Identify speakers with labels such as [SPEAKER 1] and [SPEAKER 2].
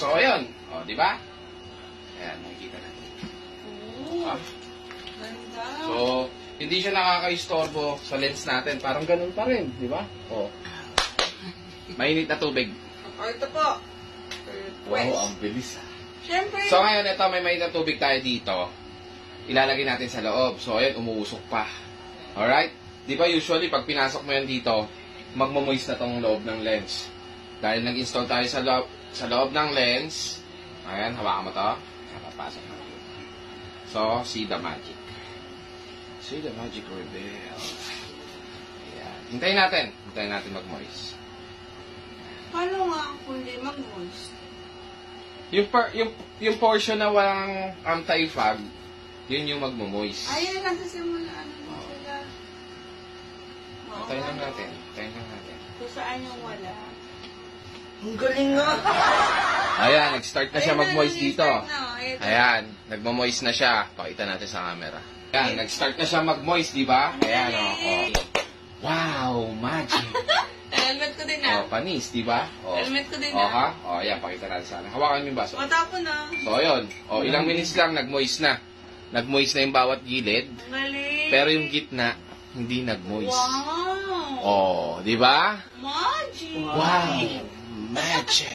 [SPEAKER 1] So, ayun. O, di ba? Ayan, makikita natin.
[SPEAKER 2] Oh, ganda.
[SPEAKER 1] So, hindi siya nakaka-istorbo sa lens natin. Parang ganun pa rin, di ba? O. Mainit na tubig.
[SPEAKER 2] O, ito po.
[SPEAKER 1] Wow, ang bilis ah.
[SPEAKER 2] Siyempre.
[SPEAKER 1] So, ngayon, ito, may mainit na tubig tayo dito. Ilalagay natin sa loob. So, ayun, umuusok pa. Alright? Di ba usually, pag pinasok mo yan dito, magmamoist na tong loob ng lens. Dahil nag-install tayo sa loob ng lens. Ayan, hawakan mo to. Papasok na. So, see the magic. See the magic reveal. Ayan. Hintayin natin. Hintayin natin mag-moist.
[SPEAKER 2] Paano nga kung hindi mag-moist?
[SPEAKER 1] Yung portion na walang anti-fog, yun yung magmo-moist.
[SPEAKER 2] Ayan, nasa simula. Ano na sila?
[SPEAKER 1] Hintayin lang natin. Hintayin lang natin.
[SPEAKER 2] Kung saan yung wala.
[SPEAKER 3] Ang galing nga.
[SPEAKER 1] Ayan, nag-start na siya
[SPEAKER 2] Ayan,
[SPEAKER 1] mag-moist dito.
[SPEAKER 2] nag-start na.
[SPEAKER 1] Ayan, nagmo-moist na siya. Pakita natin sa camera. Ayan, nag-start na siya mag-moist, di ba? Ayan, oh. Wow, magic.
[SPEAKER 2] Helmet ko din
[SPEAKER 1] Oh, panis, di ba? Oh.
[SPEAKER 2] Helmet ko din
[SPEAKER 1] Oh, ha? Oh, ayan, pakita natin sa camera. Hawakan mo yung baso.
[SPEAKER 2] Matapon na.
[SPEAKER 1] So, ayun. Oh, ilang minutes lang, nag-moist na. Nag-moist na yung bawat gilid.
[SPEAKER 2] Galing.
[SPEAKER 1] Pero yung gitna, hindi nag-moist.
[SPEAKER 2] Wow.
[SPEAKER 1] Oh, di ba?
[SPEAKER 2] Magic.
[SPEAKER 1] Wow, magic.